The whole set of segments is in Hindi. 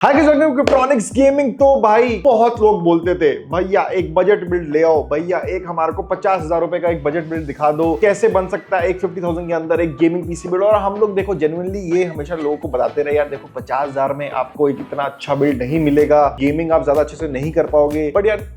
Hi guys, welcome to Kryptonix gaming. तो भाई बहुत लोग बोलते थे भैया एक बजट बिल्ड ले आओ, भैया एक हमारे को 50,000 रुपए का एक बजट बिल्ड दिखा दो, कैसे बन सकता है एक 50,000 के अंदर एक गेमिंग पीसी बिल्ड। और हम लोग देखो जेन्युइनली ये हमेशा लोगों को बताते रहे यार देखो 50,000 में आपको एक इतना अच्छा बिल्ड नहीं मिलेगा, गेमिंग आप ज्यादा अच्छे से नहीं कर पाओगे। बट यार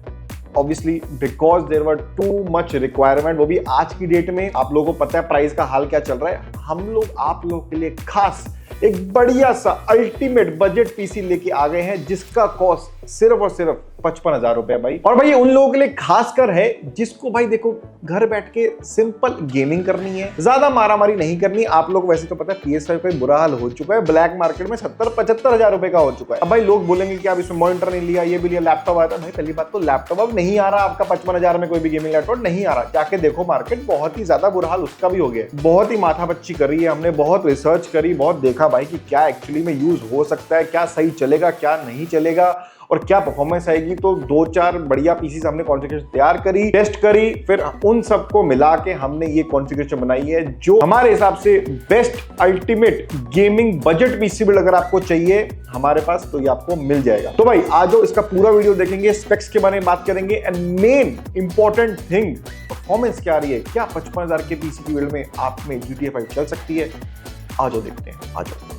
obviously because there were too much requirement, वो भी आज की डेट में आप लोगों को पता है प्राइस का हाल क्या चल रहा है। हम लोग आप लोगों के लिए खास एक बढ़िया सा अल्टीमेट बजट पीसी लेके आ गए हैं जिसका कॉस्ट सिर्फ और सिर्फ 55,000 रुपए भाई। और भाई उन लोगों के लिए खासकर है जिसको भाई देखो घर बैठ के सिंपल गेमिंग करनी है, ज्यादा मारामारी नहीं करनी। आप लोग वैसे तो पता है PS5 का बुरा हाल हो चुका है, ब्लैक मार्केट में 70-75,000 रुपए का हो चुका है। अब भाई लोग बोलेंगे कि आप इसमें मॉनिटर नहीं लिया, ये भी लिया, लैपटॉप आया था। भाई पहली बात तो लैपटॉप अब नहीं आ रहा आपका 55,000 में, कोई भी गेमिंग लैपटॉप नहीं आ रहा। जाके देखो मार्केट बहुत ही ज्यादा बुरा हाल उसका भी हो गया, बहुत ही माथापच्ची करी है हमने, बहुत रिसर्च करी, बहुत देखा भाई कि क्या एक्चुअली में यूज हो सकता है, क्या सही चलेगा, क्या नहीं चलेगा और क्या परफॉर्मेंस आएगी। तो 2-4 बढ़िया पीसीज हमने कॉन्फ़िगरेशन तैयार करी, टेस्ट करी, फिर उन सबको मिला के हमने ये कॉन्फ़िगरेशन बनाई है जो हमारे हिसाब से best ultimate gaming budget PC build अगर आपको चाहिए हमारे पास तो ये आपको मिल जाएगा। तो भाई आज इसका पूरा वीडियो देखेंगे, स्पेक्स के बारे में बात करेंगे and main important thing performance क्या आ रही है, क्या 55,000 के पीसी की बिल्ड में आप में GTA 5 चल सकती है। आ जाओ देखते हैं, आ जाओ।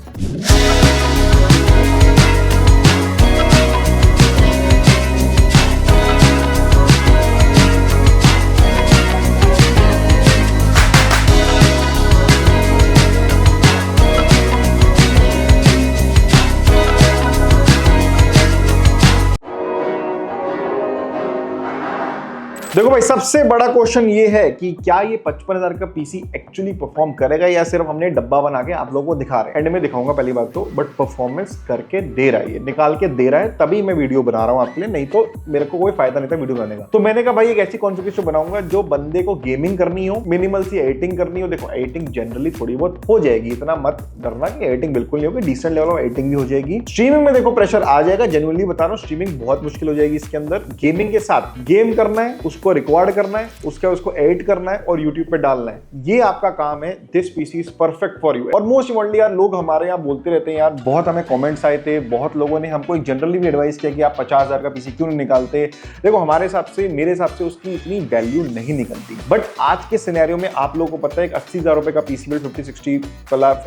देखो भाई सबसे बड़ा क्वेश्चन ये है कि क्या ये 55,000 का पीसी एक्चुअली परफॉर्म करेगा या सिर्फ हमने डब्बा बना के आप लोगों को दिखा रहे हैं। एंड में दिखाऊंगा पहली बात तो, बट परफॉर्मेंस करके दे रहा है, ये निकाल के दे रहा है, तभी मैं वीडियो बना रहा हूं आपके लिए, नहीं तो मेरे को कोई फायदा नहीं था वीडियो बनाने का। तो मैंने कहा भाई एक ऐसी कॉन्फ़िगरेशन बनाऊंगा जो बंदे को गेमिंग करनी हो, मिनिमल सी एडिटिंग करनी हो। देखो एडिटिंग जनरली थोड़ी बहुत हो जाएगी, इतना मत डरना कि एडिटिंग बिल्कुल नहीं होगी, डिसेंट लेवल ऑफ एडिटिंग भी हो जाएगी। स्ट्रीमिंग में देखो प्रेशर आ जाएगा, जेन्युइनली बता रहा हूं, स्ट्रीमिंग बहुत मुश्किल हो जाएगी इसके अंदर। गेमिंग के साथ गेम करना है, उसको रिकॉर्ड करना है, उसको एडिट करना है और YouTube पे डालना है, ये आपका काम है। This PC is perfect for you. और मोस्ट इम्पोर्टेंटली यार लोग हमारे यहाँ बोलते रहते हैं यार, बहुत हमें कमेंट्स आए थे, बहुत लोगों ने हमको एक जनरली भी एडवाइस किया कि आप 50,000 का पीसी क्यों नहीं निकालते। देखो हमारे हिसाब से, मेरे हिसाब से उसकी इतनी वैल्यू नहीं निकलती, बट आज के सिनेरियो में आप लोगों को पता है 80,000 रुपए का पीसी बिल्ड 50-60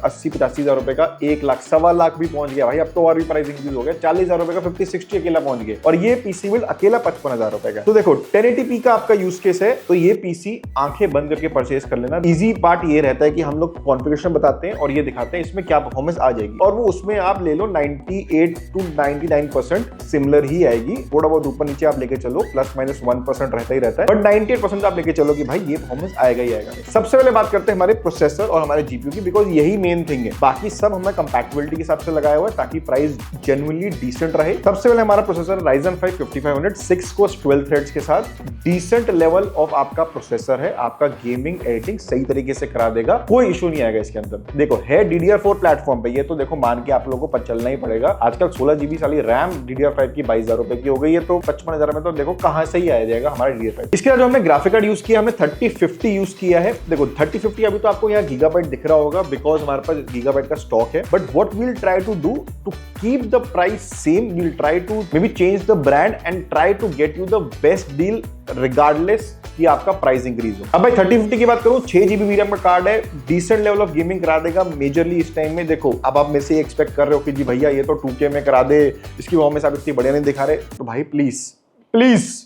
80-85,000 रुपए का 1 लाख 1.25 लाख भी पहुंच गया भाई। अब तो और भी प्राइस इंक्रीज हो गया, 40,000 रुपए का 50-60 अकेला पहुंच गए और ये पीसी बिल्ड अकेला 55,000 रुपए का। तो देखो 1080p का आपका यूज केस है तो ये पीसी आंखें बंद करके परचेज कर लेना। इजी पार्ट ये रहता है कि हम लोग कॉन्फ़िगरेशन बताते हैं और ये दिखाते हैं इसमें क्या परफॉर्मेंस आ जाएगी, और वो उसमें आप ले लो 98 to 99% सिमिलर ही आएगी। थोड़ा बहुत ऊपर नीचे आप लेके चलो, +-1% रहता ही रहता है, बट 98% आप लेके चलो कि भाई ये परफॉर्मेंस आएगा ही आएगा। सबसे पहले बात करते हैं हमारे प्रोसेसर और हमारे जीपीयू की, बिकॉज यही मेन थिंग है। बाकी सब हमने कंपैटिबिलिटी के हिसाब से लगाया हुआ है ताकि प्राइस जेन्युइनली डिसेंट रहे। सबसे पहले हमारा प्रोसेसर Ryzen 5 5500 6 कोर 12 थ्रेड्स के साथ डिसेंट लेवल ऑफ आपका प्रोसेसर है, आपका गेमिंग एडिटिंग सही तरीके से करा देगा, कोई इशू नहीं आएगा इसके अंदर। देखो है DDR4 प्लेटफॉर्म पे, ये तो देखो मान के आप लोगों को चलना ही पड़ेगा। आजकल 16 GB साली रैम DDR5 की 22,000 रुपए की हो गई है, तो 55,000 में तो देखो कहां से ही आ जाएगा हमारा DDR5। इसके बाद जो हमने ग्राफिक कार्ड यूज किया, हमने 3050 यूज किया है। देखो 3050 अभी तो आपको यहाँ गीगाबाइट दिख रहा होगा बिकॉज हमारे पास गीगाबाइट का स्टॉक है, but what we will try to do to keep the price same, we will try to maybe change the brand and try to get you the best deal regardless कि आपका प्राइस इंक्रीज हो। अब भाई 3050 की बात करूं, 6 GB VRAM का कार्ड है, डिसेंट लेवल ऑफ गेमिंग करा देगा मेजरली इस टाइम में। देखो अब आप में से एक्सपेक्ट कर रहे हो कि जी भैया ये तो 2K में करा दे, इसकी परफॉर्मेंस आप इतनी बढ़िया नहीं दिखा रहे, तो भाई प्लीज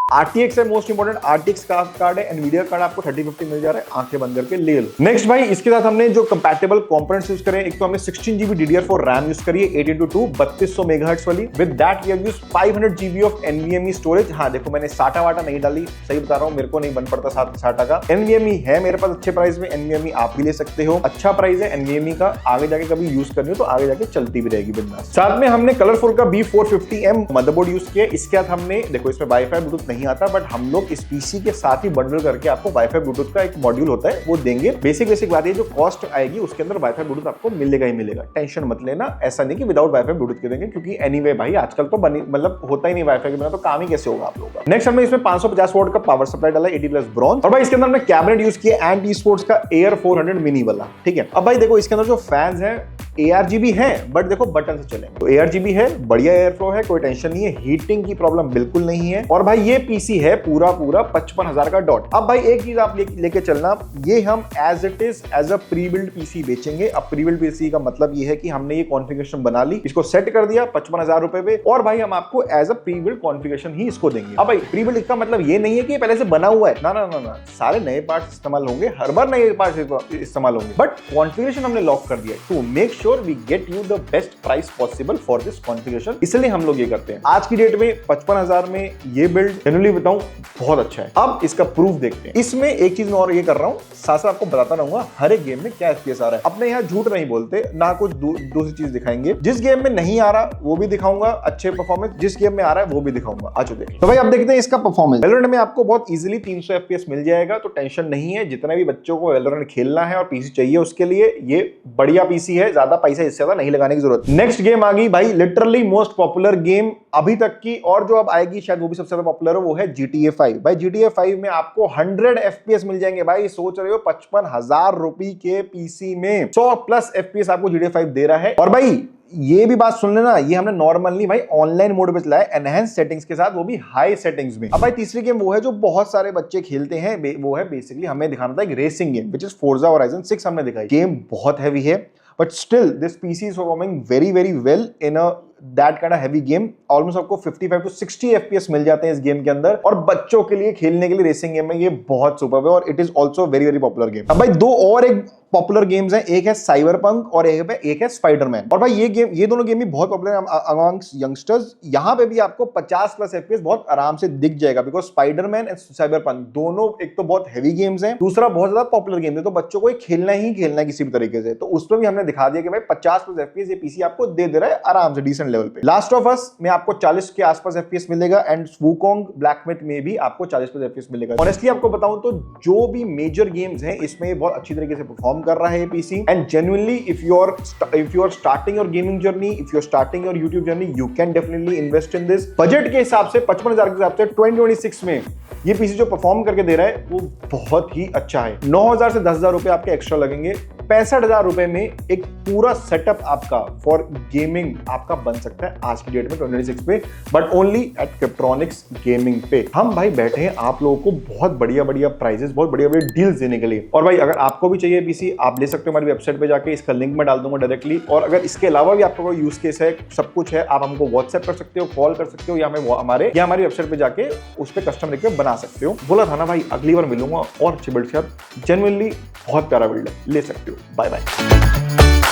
RTX है मोस्ट इंपोर्टेंट, RTX का कार्ड है, एनवीडिया कार्ड आपको 3050 मिल जा रहा है, आंखें बंद करके ले लो। नेक्स्ट भाई इसके साथ हमने जो कंपैटिबल कंपोनेंट्स यूज करे, एक तो हमने 16 GB DDR4 RAM यूज करी है 8x2 3200 MHz वाली। With that we have used 500 GB of NVMe storage. हाँ देखो मैंने SATA वाटा नहीं डाली, सही बता रहा हूँ, मेरे को नहीं बन पड़ता SATA का। NVMe है मेरे पास अच्छे प्राइस में, NVMe आप भी ले सकते हो, अच्छा प्राइस है NVMe का, आगे जाके कभी यूज करनी हो तो आगे जाके चलती भी रहेगी बिंदास। साथ में हमने कलरफुल का B450M मदरबोर्ड यूज किया। इसके साथ हमने देखो इसमें वाईफाई ब्लूटूथ नहीं नहीं आता, बट हम लोग इस पीसी के साथ ही बंडल करके आपको वाईफाई ब्लूटूथ का एक मॉड्यूल होता है वो देंगे। बेसिक बात है, जो कॉस्ट आएगी उसके अंदर वाईफाई ब्लूटूथ आपको मिलेगा ही मिलेगा, टेंशन मत लेना। ऐसा नहीं कि विदाउट वाईफाई ब्लूटूथ के देंगे, क्योंकि एनीवे भाई आजकल तो मतलब होता ही नहीं वाईफाई के बिना, तो काम ही कैसे होगा आप लोगों का। नेक्स्ट हमने इसमें 550 वोल्ट का पावर सप्लाई डाला, 80+ ब्रॉन्ज। और भाई इसके अंदर हमने कैबिनेट यूज किया एंड स्पोर्ट्स का एयर 400 मिनी वाला, ठीक है। अब भाई देखो इसके अंदर जो फैंस है ARGB है, बट देखो बटन से चलेंगे, तो ARGB है, बढ़िया एयर फ्लो है, कोई टेंशन नहीं है, हीटिंग की प्रॉब्लम बिल्कुल नहीं है। और भाई ये पीसी है पूरा 55,000 का डॉट। अब भाई एक चीज आप लेके चलना, ये हम as it is as a pre build PC बेचेंगे। अब प्री बिल्ड पीसी का मतलब ये है कि हमने ये कॉन्फ़िगरेशन बना ली, इसको सेट कर दिया 55,000 रुपए पे, और भाई हम आपको as a pre build configuration ही इसको देंगे। अब भाई प्री बिल्ड का मतलब ये नहीं है कि पहले से बना हुआ है, ना ना ना ना, सारे नए पार्ट्स इस्तेमाल होंगे, हर बार नए पार्ट्स इस्तेमाल होंगे, बट कॉन्फ़िगरेशन हमने लॉक कर दिया to make sure we get you the best price possible for this configuration. इसलिए हम लोग ये करते हैं। आज की डेट में 55,000 में ये बिल्ड जनरली बताऊं बहुत अच्छा है। अब इसका प्रूफ देखते हैं। इसमें एक चीज मैं और ये कर रहा हूं, साथ साथ आपको बताता रहूंगा हर एक गेम में क्या FPS आ रहा है। अपने यहाँ झूठ नहीं बोलते, ना कुछ दूसरी चीज दिखाएंगे। जिस गेम में नहीं आ रहा वो भी दिखाऊंगा अच्छे परफॉर्मेंस, जिस गेम में आ रहा है वो भी दिखाऊंगा। आज देखिए तो भाई अब देखते हैं इसका परफॉर्मेंस। वैलोरेंट में आपको बहुत इजीली 300 FPS मिल जाएगा, तो टेंशन नहीं है। जितने भी बच्चों को वैलोरेंट खेलना है और पीसी चाहिए उसके लिए ये बढ़िया पीसी है, ज्यादा पैसा इससे ज्यादा नहीं लगाने की जरूरत। नेक्स्ट गेम आ गई भाई, लिटरली मोस्ट पॉपुलर गेम अभी तक की, और जो अब आएगी शायद वो भी सबसे ज्यादा पॉपुलर है, वो है GTA 5। भाई GTA 5 में आपको 100 FPS मिल जाएंगे। भाई सोच रहे हो 55,000 रुपए के पीसी में 100+ FPS आपको GTA 5 दे रहा है। और भाई ये भी बात सुन लेना, ये हमने नॉर्मल नहीं भाई ऑनलाइन मोड पे चलाया, एनहांस सेटिंग्स के साथ, वो भी हाई सेटिंग्स में। अब भाई तीसरी गेम वो है जो बहुत सारे बच्चे खेलते हैं, वो है बेसिकली हमें दिखाना था एक racing game, which is Forza horizon 6 हमने दिखाई। गेम बहुत हैवी है, but still this PC is performing very well in a that kind of heavy game। Almost आपको 55 to 60 FPS मिल जाते हैं इस गेम के अंदर, और बच्चों के लिए खेलने के लिए रेसिंग गेम में ये बहुत सुपर है, और it is also very popular game. अब भाई दो और एक पॉपुलर गेम्स हैं, एक है साइबरपंक और एक है स्पाइडरमैन। और भाई ये दोनों गेम भी बहुत पॉपुलर है अमंग्स यंगस्टर्स। यहाँ पे भी आपको 50+ FPS बहुत आराम से दिख जाएगा, बिकॉज स्पाइडरमैन एंड साइबरपंक दोनों एक तो बहुत हैवी गेम्स हैं, दूसरा बहुत ज्यादा पॉपुलर गेम है, तो बच्चों को खेलना ही खेलना है किसी भी तरीके से। तो उसमें भी हमने दिखा दिया कि भाई 50+ FPS ये पीसी आपको दे रहा है आराम से डिसेंट लेवल पे। लास्ट ऑफ अस में आपको 40 के आसपास FPS मिलेगा, एंड वुकोंग ब्लैक मिथ में भी आपको 40+ FPS मिलेगा। ऑनेस्टली आपको बताऊं तो जो भी मेजर गेम्स हैं इसमें बहुत अच्छी तरीके से परफॉर्म कर रहा है ये PC. And genuinely if you are starting your gaming journey, if you are starting your YouTube journey, you can definitely invest in this. Budget के हिसाब से 55,000 के हिसाब से 2026 में ये पीसी जो परफॉर्म करके दे रहा है वो बहुत ही अच्छा है। 9,000 से 10,000 रुपए आपके एक्स्ट्रा लगेंगे, 65,000 रुपए में एक पूरा सेटअप आपका फॉर गेमिंग आपका बन सकता है आज की डेट में 2026 पे, बट ओनली एट क्रिप्टोनिक्स गेमिंग पे। हम भाई बैठे हैं आप लोगों को बहुत बढ़िया प्राइजेस, बहुत बढ़िया डील्स देने के लिए। और भाई अगर आपको भी चाहिए पीसी, आप ले सकते हो हमारी वेबसाइट पे जाके, इसका लिंक मैं डाल दूंगा डायरेक्टली। और अगर इसके अलावा भी आपका कोई यूज केस है, सब कुछ है, आप हमको व्हाट्सएप कर सकते हो, कॉल कर सकते हो, या हमारी वेबसाइट पे जाके उस पर कस्टम लिख के बना सकते हो। बोला था ना भाई अगली बार मिलूंगा और अच्छे बिल्ड से, जेन्युइनली बहुत प्यारा बिल्ड है, ले सकते हो। Bye bye.